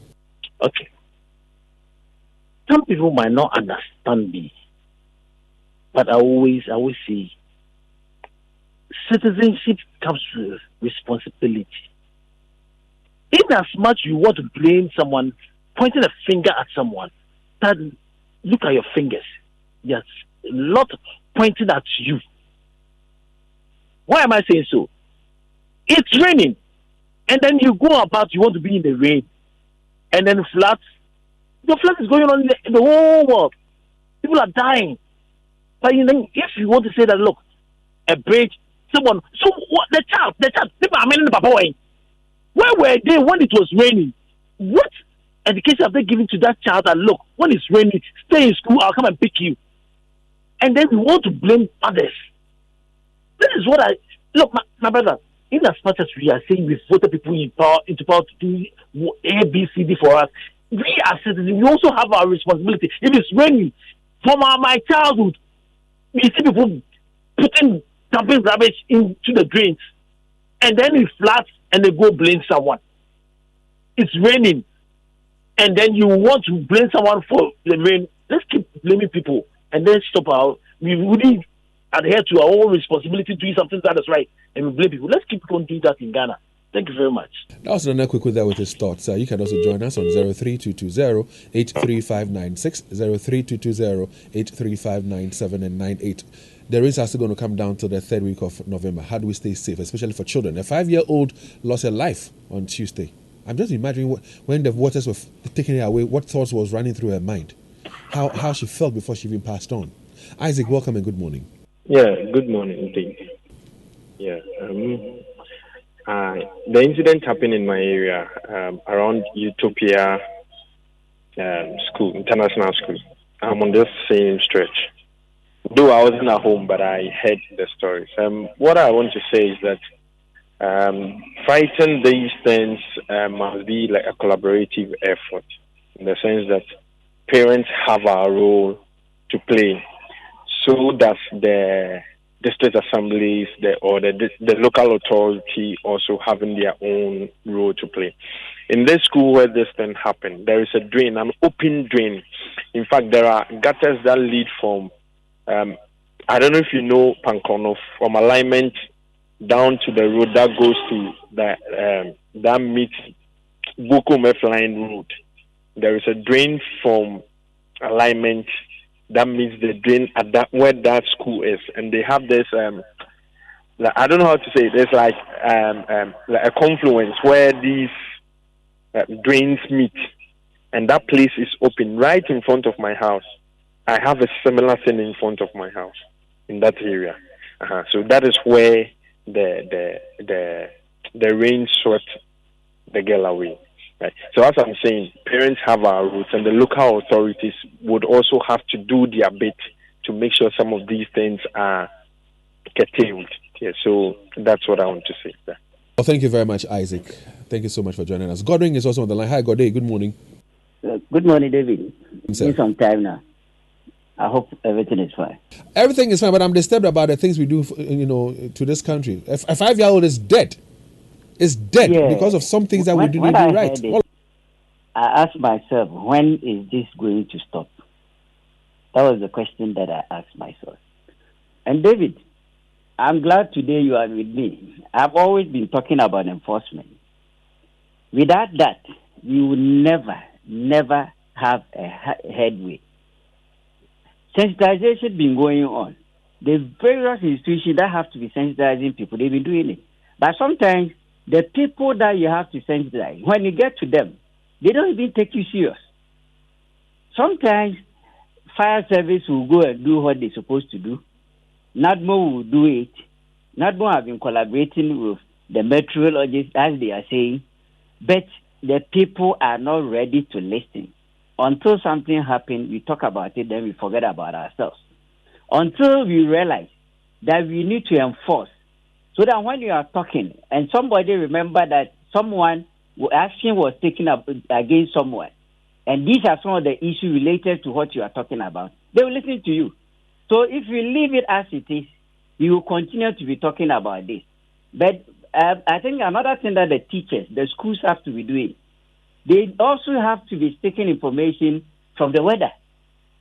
Okay. Some people might not understand me, but I always say citizenship comes with responsibility. In as much you want to blame someone, pointing a finger at someone, that look at your fingers. Yes, a lot pointing at you. Why am I saying so? It's raining, and then you go about, you want to be in the rain, and then floods. The flood is going on in the whole world. People are dying. But if you want to say that, look, a bridge, someone, so what? The child, people are meaning the papa way. Where were they when it was raining? What education have they given to that child that, look, when it's raining, stay in school, I'll come and pick you? And then we want to blame others. This is what look, my brother, in as much as we are saying we voted people into power to do A, B, C, D for us, we as citizens, we also have our responsibility. If it's raining, from my childhood, we see people dumping rubbish into the drains, and then it floods, and they go blame someone. It's raining, and then you want to blame someone for the rain. Let's keep blaming people, and then we really adhere to our own responsibility to do something that is right, and we blame people. Let's keep on doing that in Ghana. Thank you very much. That was Nana Kweku there with his thoughts. You can also join us on 03220-83596, 03220-83597 and 98. The rains are still going to come down to the third week of November. How do we stay safe, especially for children? A 5-year-old lost her life on Tuesday. I'm just imagining when the waters were taking her away, what thoughts was running through her mind, how she felt before she even passed on. Isaac, welcome and good morning. Yeah, good morning, Dave. Yeah, the incident happened in my area around Utopia School, International School. I'm on this same stretch. Though I wasn't at home, but I heard the stories. What I want to say is that fighting these things must be like a collaborative effort, in the sense that parents have a role to play, so that the district assemblies or the local authority also having their own role to play. In this school where this thing happened, there is a drain, an open drain. In fact, there are gutters that lead from, I don't know if you know Pankono, from alignment down to the road that goes to that meets Boko Line Road. There is a drain from alignment that means the drain at where that school is, and they have this I don't know how to say it. There's like a confluence where these drains meet, and that place is open right in front of my house. I have a similar thing in front of my house in that area. So that is where the rain swept the girl away. Right. So as I'm saying, parents have our roots, and the local authorities would also have to do their bit to make sure some of these things are curtailed. Yeah, so that's what I want to say. Well, thank you very much, Isaac. Thank you so much for joining us. Godwin is also on the line. Hi, Godwin. Good morning. Good morning, David. It's been some time now. I hope everything is fine. Everything is fine, but I'm disturbed about the things we do, to this country. A 5-year-old is dead. Is dead because of some things that we didn't do right. I asked myself, when is this going to stop? That was the question that I asked myself. And David, I'm glad today you are with me. I've always been talking about enforcement. Without that, we will never have a headway. Sensitization been going on. The various institutions that have to be sensitizing people, they've been doing it. But sometimes the people that you have to sensitize, when you get to them, they don't even take you serious. Sometimes fire service will go and do what they're supposed to do. NADMO will do it. NADMO have been collaborating with the meteorologists, as they are saying, but the people are not ready to listen. Until something happens, we talk about it, then we forget about ourselves. Until we realize that we need to enforce, so that when you are talking and somebody remember that action was taken up against someone, and these are some of the issues related to what you are talking about, they will listen to you. So if you leave it as it is, you will continue to be talking about this. But I think another thing that the teachers, the schools have to be doing, they also have to be taking information from the weather.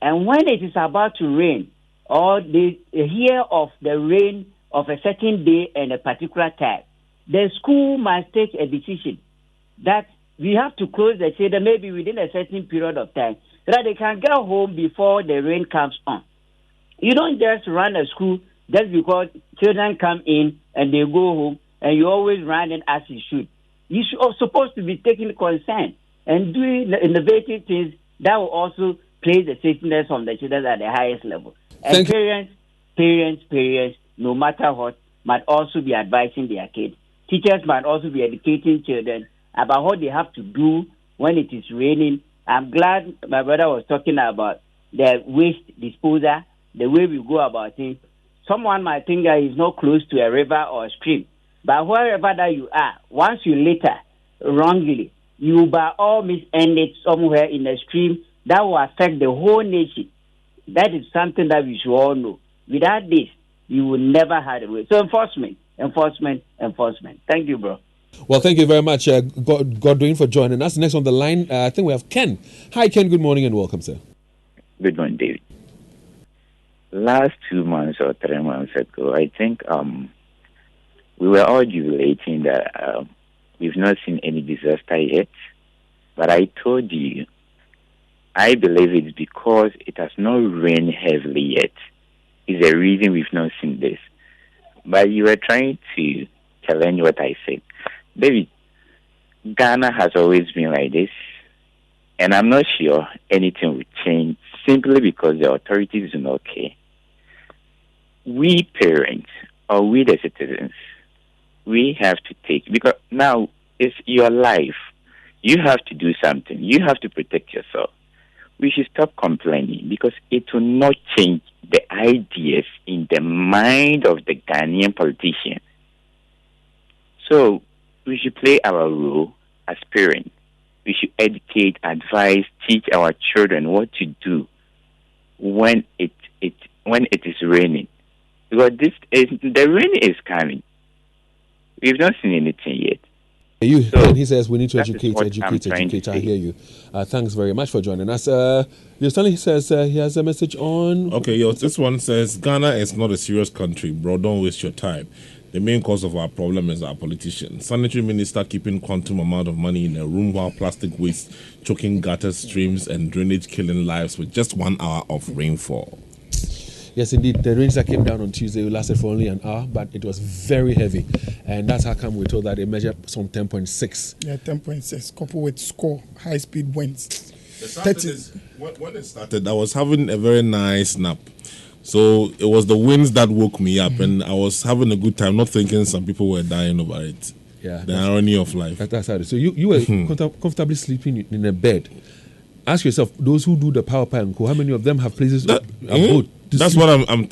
And when it is about to rain, or they hear of the rain of a certain day and a particular time, the school must take a decision that we have to close the children maybe within a certain period of time so that they can get home before the rain comes on. You don't just run a school just because children come in and they go home and you always run it as you should. You should supposed to be taking concern and doing innovative things that will also place the safeness of the children at the highest level. And parents, no matter what, must also be advising their kids. Teachers must also be educating children about what they have to do when it is raining. I'm glad my brother was talking about the waste disposal, the way we go about it. Someone might think that he's not close to a river or a stream, but wherever that you are, once you litter wrongly, you by all means end it somewhere in a stream that will affect the whole nation. That is something that we should all know. Without this, you will never have a way. So enforcement. Thank you, bro. Well, thank you very much, Godwin, for joining us. Next on the line, I think we have Ken. Hi, Ken. Good morning and welcome, sir. Good morning, David. Last 2 months or 3 months ago, I think we were all jubilating that we've not seen any disaster yet. But I told you, I believe it's because it has not rained heavily yet. Is the reason we've not seen this. But you were trying to challenge what I said. David, Ghana has always been like this. And I'm not sure anything will change simply because the authorities do not care. We parents, or we the citizens, we have to take, because now it's your life. You have to do something. You have to protect yourself. We should stop complaining because it will not change the ideas in the mind of the Ghanaian politician. So we should play our role as parents. We should educate, advise, teach our children what to do when it is raining. Because the rain is coming. We've not seen anything yet. He says we need to educate. I hear you. Thanks very much for joining us. He says he has a message on. Okay, this one says Ghana is not a serious country, bro. Don't waste your time. The main cause of our problem is our politicians. Sanitary minister keeping quantum amount of money in a room while plastic waste choking gutters, streams, and drainage killing lives with just 1 hour of rainfall. Yes, indeed. The rains that came down on Tuesday lasted for only an hour, but it was very heavy. And that's how come we're told that they measured some 10.6. Yeah, 10.6, coupled with score, high-speed winds. When it started, I was having a very nice nap. So it was the winds that woke me up, and I was having a good time, not thinking some people were dying over it. Yeah, the irony of life. That's how it is. So you were comfortably sleeping in a bed. Ask yourself, those who do the power plant, how many of them have places abode? That's what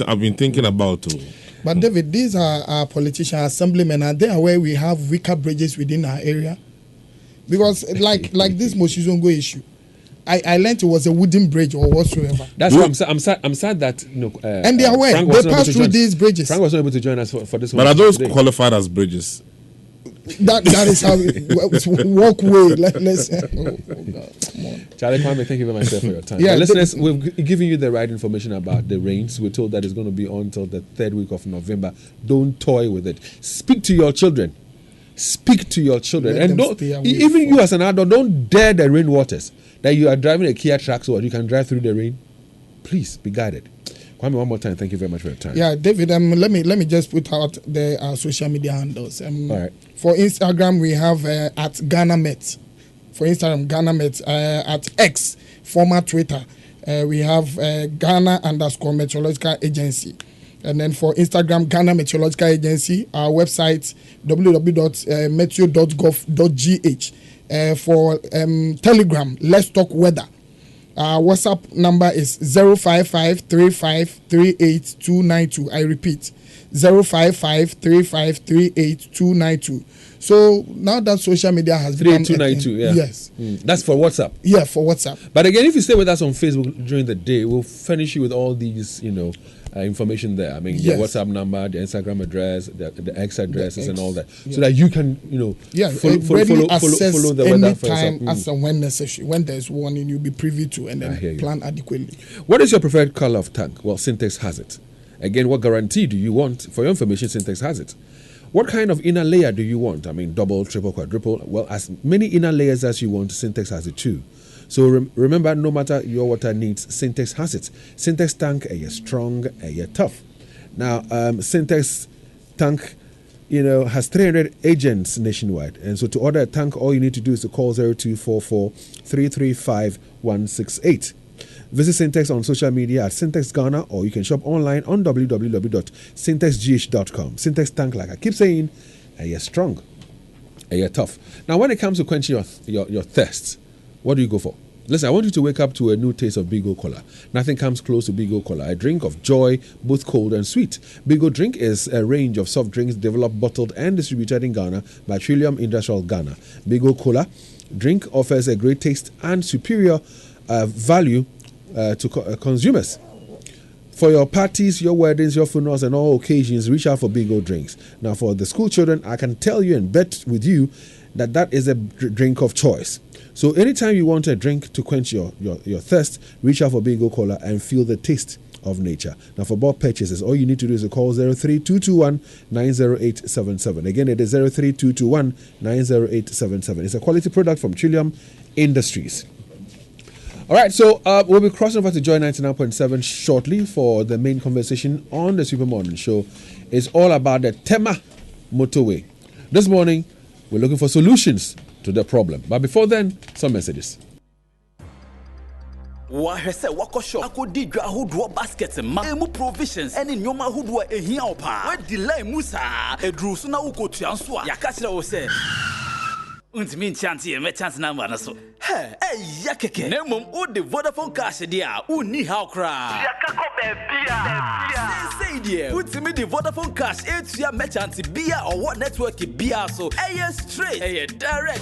I've been thinking about too. But David, these are our politician assemblymen. Are they aware we have weaker bridges within our area? Because like this Moshizongo issue, I learned it was a wooden bridge or whatsoever. That's why I'm sad that and they are aware they pass through these bridges. Frank was not able to join us for this one. But are those qualified as bridges? That is how it's walkway. Let's come on. Charlie Kwame, thank you very much for your time. Yeah, listeners, we've given you the right information about the rains. We're told that it's going to be on until the 3rd week of November. Don't toy with it. Speak to your children. And don't, even you as an adult, don't dare the rain waters. That you are driving a Kia truck so you can drive through the rain. Please be guided. Kwame, one more time, thank you very much for your time. Yeah, David, let me just put out the social media handles. All right. For Instagram, we have at Ghana Met. For Instagram, Ghana Met. At X, former Twitter, we have Ghana_Meteorological Agency. And then for Instagram, Ghana Meteorological Agency, our website, www.meteo.gov.gh. For Telegram, Let's Talk Weather. Our WhatsApp number is 05535382292. I repeat, 05535382292. So now that social media has become 3292, yeah. Yes. That's for WhatsApp. Yeah, for WhatsApp. But again, if you stay with us on Facebook during the day, we'll furnish you with all these, information there. I mean, the WhatsApp number, the Instagram address, the X addresses, and all that, so that you can, follow the weather for yourself. As and when necessary. When there's warning, you'll be privy to, and then plan adequately. What is your preferred color of tank? Well, Syntex has it. Again, what guarantee do you want? For your information, Syntex has it. What kind of inner layer do you want? I mean, double, triple, quadruple. Well, as many inner layers as you want, Syntex has it too. So remember, no matter your water needs, Syntex has it. Syntex tank, strong, tough. Now, Syntex tank, has 300 agents nationwide. And so to order a tank, all you need to do is to call 0244 335 168. Visit Syntex on social media at Syntex Ghana, or you can shop online on www.syntexgh.com. Syntex tank, like I keep saying, strong, tough. Now, when it comes to quenching your thirst, what do you go for? Listen, I want you to wake up to a new taste of Bigo Cola. Nothing comes close to Bigo Cola, a drink of joy, both cold and sweet. Bigo Drink is a range of soft drinks developed, bottled, and distributed in Ghana by Trillium Industrial Ghana. Bigo Cola drink offers a great taste and superior value to consumers. For your parties, your weddings, your funerals, and all occasions, reach out for Bigo drinks. Now, for the school children, I can tell you and bet with you that is a drink of choice. So anytime you want a drink to quench your thirst, reach out for Bigo Cola and feel the taste of nature. Now, for bulk purchases, all you need to do is to call 03221-90877. Again, it is 03221-90877. It's a quality product from Trillium Industries. All right, so we'll be crossing over to Joy 99.7 shortly for the main conversation on the Super Morning Show. It's all about the Tema motorway. This morning, we're looking for solutions to the problem. But before then, some messages. Wahese wako shop akodi dwa hodo basket ma emu provisions ene nyoma hodo ehia opa we delay musa edru so na ukotua nso a yaka kire wo se untimi nchante e me chance na ma na so ya keke na mom o de Vodafone cash dia uni how cry yaka ko be bia say dia untimi de Vodafone cash etua merchant bia or what network bia so straight direct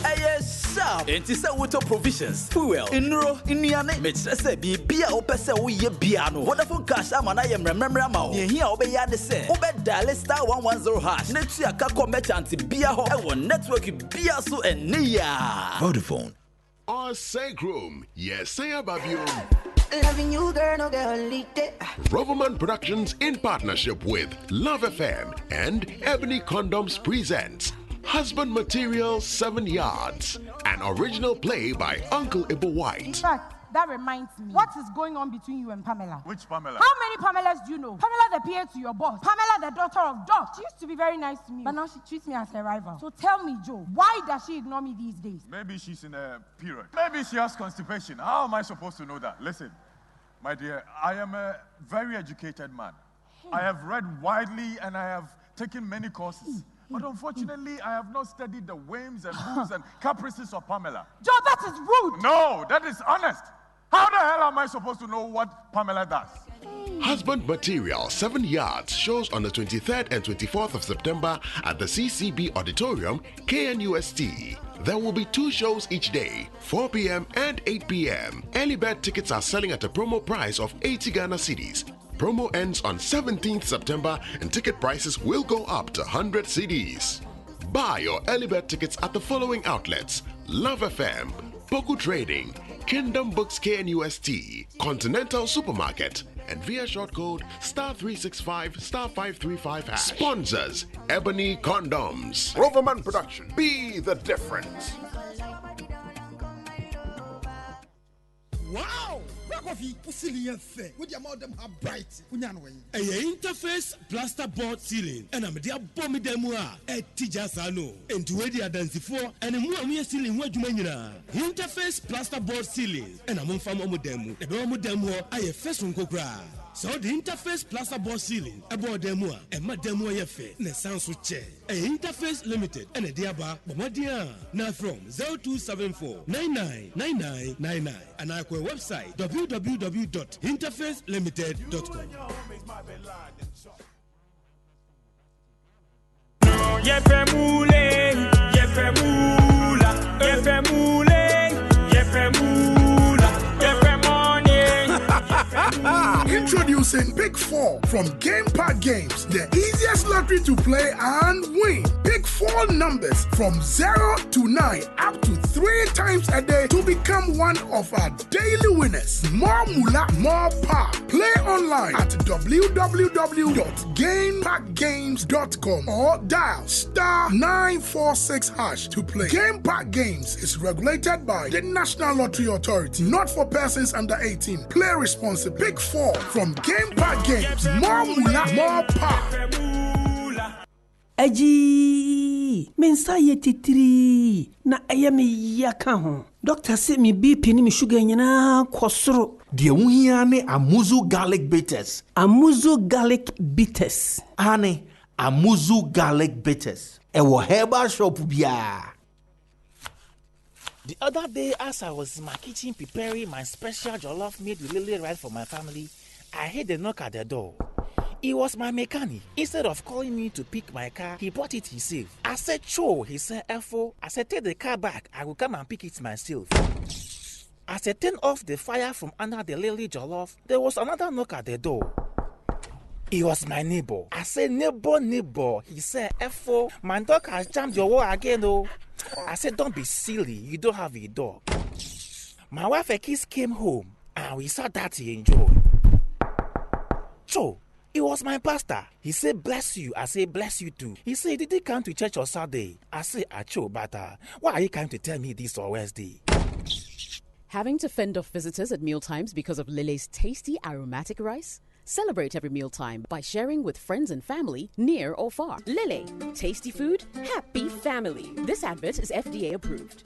sharp enti say water provisions fuel inro inuane me kire say bia o pese wo ye bia no Vodafone cash ama na ye mremremra ma ho ye hia o be ya de say o be dial *110# na tua ka ko merchant bia ho e wo network bia so enia Vodafone. Or Sacrum, yes, say about you. Loving you, girl, no girl, Roverman Productions in partnership with Love FM and Ebony Condoms presents Husband Material 7 Yards, an original play by Uncle Ibo White. In fact, that reminds me. What is going on between you and Pamela? Which Pamela? How many Pamelas do you know? Pamela, the PA to your boss. Pamela, the daughter of Doc. She used to be very nice to me, but now she treats me as a rival. So tell me, Joe, why does she ignore me these days? Maybe she's in a period. Maybe she has constipation. How am I supposed to know that? Listen, my dear, I am a very educated man. I have read widely and I have taken many courses. But unfortunately, I have not studied the whims and moods and caprices of Pamela. Joe, that is rude. No, that is honest. How the hell am I supposed to know what Pamela does? Husband Material 7 Yards shows on the 23rd and 24th of September at the CCB Auditorium, KNUST. There will be 2 shows each day, 4 p.m. and 8 p.m. Early bird tickets are selling at a promo price of 80 Ghana cedis. Promo ends on 17th September and ticket prices will go up to 100 cedis. Buy your early bird tickets at the following outlets: Love FM, Poku Trading, Kingdom Books KNUST, Continental Supermarket, and via short code *365 *535#. Sponsors: Ebony Condoms. Roverman Production. Be the difference. Wow! Coffee, ceiling fair. With the amount them are bright. A interface plaster board ceiling. And I'm there bomb them at Tijasano. And to where they are dancing for and a more ceiling what you mean. Interface plaster board ceiling. And I'm on farm demo. The demo I have first one cobra. So the Interface Plasterboard Ceiling, about Demua, and Mademo Yefe, and sounds with chair. A Interface Limited, and a Diaba, Bomadia. Now from 0274 999999. And our website www.interfacelimited.com. Introducing Pick 4 from Game Park Games, the easiest lottery to play and win. Pick 4 numbers from 0 to 9 up to 3 times a day to become one of our daily winners. More moolah, more power. Play online at www.gameparkgames.com or dial *946# to play. Game Park Games is regulated by the National Lottery Authority, not for persons under 18. Play responsibly. Pick 4 from Game Park Games. More moolah, more power. Aji, mensa ye titiri na ayame yaka ho. Doctor say me BP ni me sugar nyina kwosoro. De wuhia ne amuzu garlic bitters. Amuzu garlic bitters. Ane amuzu garlic bitters. Ewo herbal shop bia. The other day, as I was in my kitchen preparing my special jollof made with lily rice for my family, I heard a knock at the door. It was my mechanic. Instead of calling me to pick my car, he bought it himself. I said, "Sure." He said, "F-O." I said, "Take the car back. I will come and pick it myself." As I turned off the fire from under the lily jollof, there was another knock at the door. It was my neighbor. I said, neighbor. He said, "F-O, my dog has jammed your wall again, oh." I said, "Don't be silly. You don't have a dog." My wife and kids came home and we saw that he enjoyed. So, it was my pastor. He said, "Bless you." I said, "Bless you too." He said, "Did he come to church on Saturday?" I said, "Acho, but why are you coming to tell me this on Wednesday?" Having to fend off visitors at mealtimes because of Lele's tasty aromatic rice? Celebrate every mealtime by sharing with friends and family near or far. Lele, tasty food, happy family. This advert is FDA approved.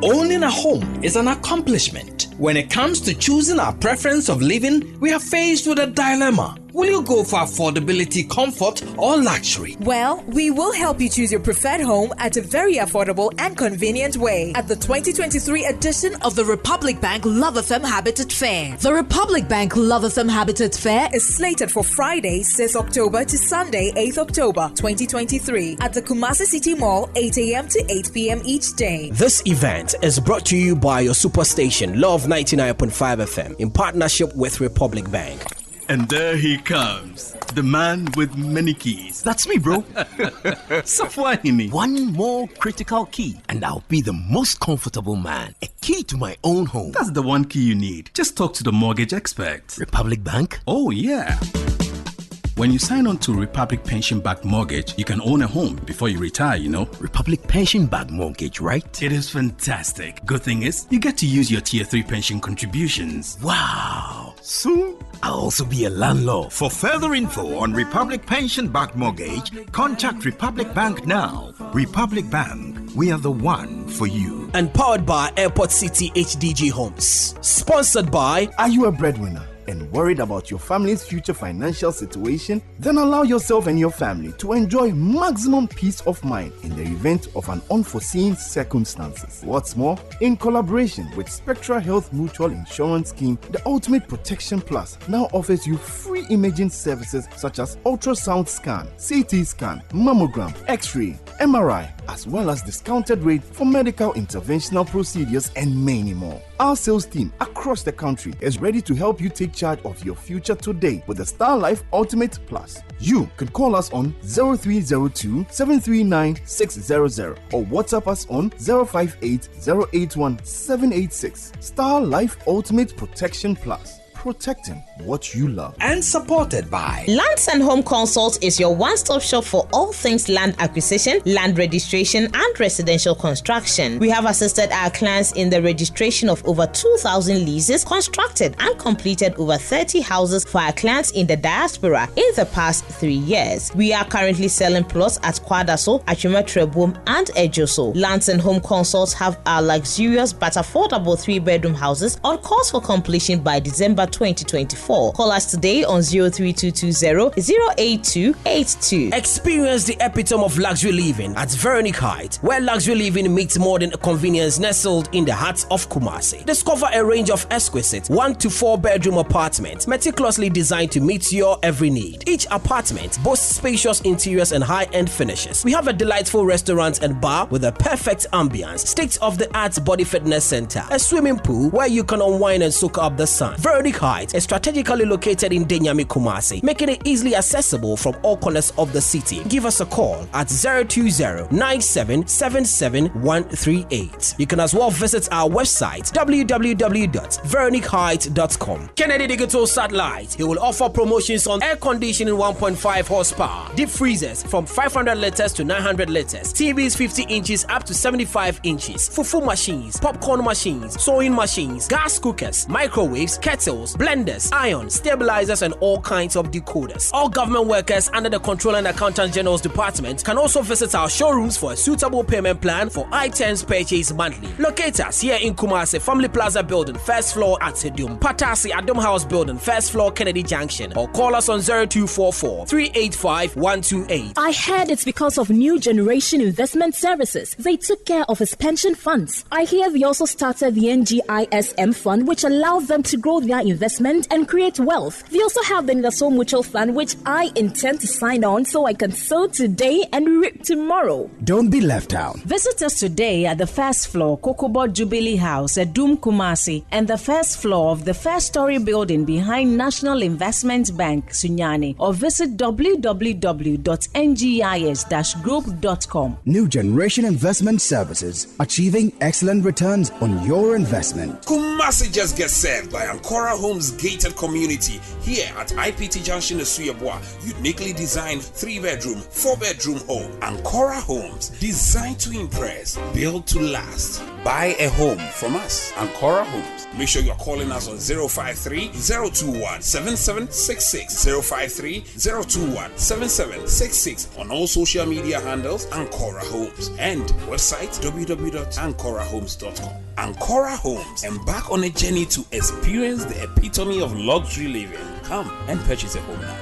Owning a home is an accomplishment. When it comes to choosing our preference of living, we are faced with a dilemma. Will you go for affordability, comfort, or luxury? Well, we will help you choose your preferred home at a very affordable and convenient way at the 2023 edition of the Republic Bank Love FM Habitat Fair. The Republic Bank Love FM Habitat Fair is slated for Friday, 6th October to Sunday, 8th October 2023 at the Kumasi City Mall, 8 a.m. to 8 p.m. each day. This event is brought to you by your superstation, Love 99.5 FM, in partnership with Republic Bank. And there he comes, the man with many keys. That's me, bro. Safwahini. One more critical key, and I'll be the most comfortable man. A key to my own home. That's the one key you need. Just talk to the mortgage expert. Republic Bank? Oh, yeah. When you sign on to Republic Pension-Backed Mortgage, you can own a home before you retire, you know. Republic Pension-Backed Mortgage, right? It is fantastic. Good thing is, you get to use your Tier 3 pension contributions. Wow. Soon, I'll also be a landlord. For further info on Republic Pension-Backed Mortgage, contact Republic Bank now. Republic Bank, we are the one for you. And powered by Airport City HDG Homes. Sponsored by... Are you a breadwinner and worried about your family's future financial situation? Then allow yourself and your family to enjoy maximum peace of mind in the event of an unforeseen circumstances. What's more, in collaboration with Spectra Health Mutual Insurance Scheme, the Ultimate Protection Plus now offers you free imaging services such as ultrasound scan, CT scan, mammogram, X-ray, MRI, as well as discounted rate for medical interventional procedures and many more. Our sales team across the country is ready to help you take charge of your future today with the Star Life Ultimate Plus. You could call us on 0302 739 600 or WhatsApp us on 058 081 786. Star Life Ultimate Protection Plus. Protecting what you love. And supported by Lands and Home Consult is your one-stop shop for all things land acquisition, land registration, and residential construction. We have assisted our clients in the registration of over 2,000 leases, constructed and completed over 30 houses for our clients in the diaspora in the past 3 years. We are currently selling plots at Kwadaso, Achuma Trebum, and Ejoso. Lands and Home Consults have our luxurious but affordable 3-bedroom houses on course for completion by December 2024. Call us today on 03220-08282. Experience the epitome of luxury living at Veronic Heights, where luxury living meets modern convenience nestled in the heart of Kumasi. Discover a range of exquisite 1 to 4 bedroom apartments meticulously designed to meet your every need. Each apartment boasts spacious interiors and high-end finishes. We have a delightful restaurant and bar with a perfect ambience, state-of-the-art body fitness center, a swimming pool where you can unwind and soak up the sun. Veronic Heights is strategically located in Denyami, Kumasi, making it easily accessible from all corners of the city. Give us a call at 020-9777-138. You can as well visit our website www.veronicheights.com. Kennedy Digital Satellite. He will offer promotions on air conditioning 1.5 horsepower, deep freezers from 500 liters to 900 liters, TVs 50 inches up to 75 inches, fufu machines, popcorn machines, sewing machines, gas cookers, microwaves, kettles, blenders, iron, stabilizers, and all kinds of decoders. All government workers under the Controller and Accountant General's Department can also visit our showrooms for a suitable payment plan for items purchased monthly. Locate us here in Kumasi, Family Plaza Building, first floor at Sedum, Patasi Adom House Building, first floor Kennedy Junction, or call us on 0244-385-128. I heard it's because of New Generation Investment Services. They took care of his pension funds. I hear they also started the NGISM fund, which allows them to grow their investment and create wealth. They also have the Nidaso Mutual Fund, which I intend to sign on so I can sow today and reap tomorrow. Don't be left out. Visit us today at the first floor, Kokobo Jubilee House at Doom Kumasi, and the first floor of the first story building behind National Investment Bank, Sunyani, or visit www.ngis-group.com. New Generation Investment Services, achieving excellent returns on your investment. Kumasi just gets served by Ancora Homes Gated Community here at IPT Junction, Esuyabwa. Uniquely designed 3-bedroom, 4-bedroom home. Ancora Homes, designed to impress, built to last. Buy a home from us, Ancora Homes. Make sure you're calling us on 053-021-7766, 053-021-7766 on all social media handles, Ancora Homes, and website www.ancorahomes.com. Ancora Homes, embark on a journey to experience the epitome of luxury living. Come and purchase a home now.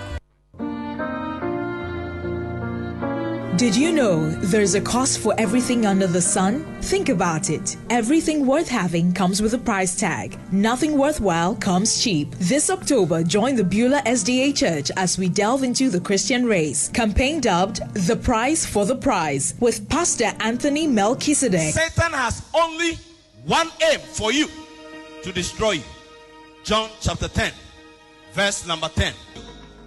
Did you know there's a cost for everything under the sun? Think about it. Everything worth having comes with a price tag. Nothing worthwhile comes cheap. This October, join the Beulah SDA Church as we delve into the Christian race. Campaign dubbed The Price for the Prize with Pastor Anthony Melchizedek. Satan has only one aim for you: to destroy you. John chapter 10, verse number 10.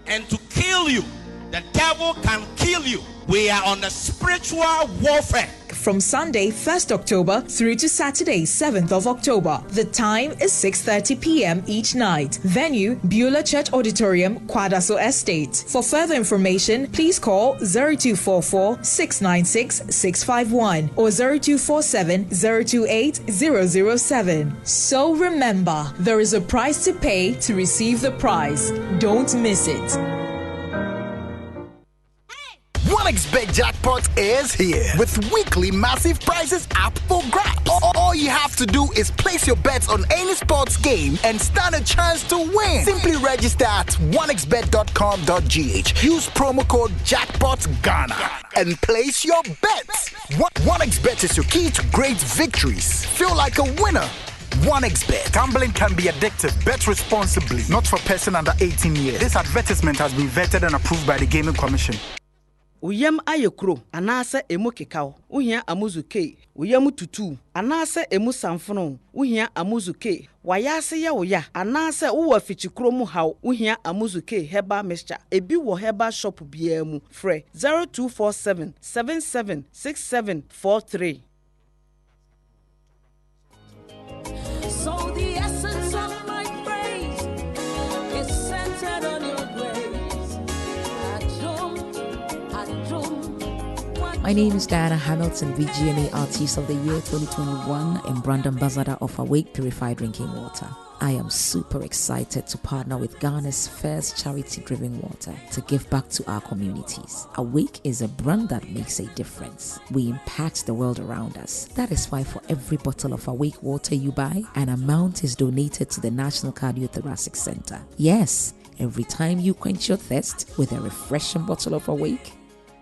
And to kill you. The devil can kill you. We are on a spiritual warfare. From Sunday, 1st October through to Saturday, 7th of October. The time is 6:30 p.m. each night. Venue, Beulah Church Auditorium, Kwadaso Estate. For further information, please call 0244-696-651 or 0247-028-007. So remember, there is a price to pay to receive the prize. Don't miss it. 1xBet Jackpot is here with weekly massive prizes up for grabs. All you have to do is place your bets on any sports game and stand a chance to win. Simply register at 1xbet.com.gh. Use promo code JackpotGhana and place your bets. 1xBet is your key to great victories. Feel like a winner. 1xBet. Gambling can be addictive. Bet responsibly. Not for person under 18 years. This advertisement has been vetted and approved by the Gaming Commission. Uyam ayekro anase emu kekao uhia amuzu ke uyam tutu anase emu samfono uhia amuzu ke wayase ya oya anase uwa fichikro mu haw uhia amuzu ke heba mixture ebi wo heba shop bia mu frɛ 0247 776743. So the essence of my praise is centered on your grace. My name is Diana Hamilton, VGMA Artist of the Year 2021 and brand ambassador of Awake Purified Drinking Water. I am super excited to partner with Ghana's first charity-driven water to give back to our communities. Awake is a brand that makes a difference. We impact the world around us. That is why for every bottle of Awake water you buy, an amount is donated to the National Cardiothoracic Center. Yes, every time you quench your thirst with a refreshing bottle of Awake,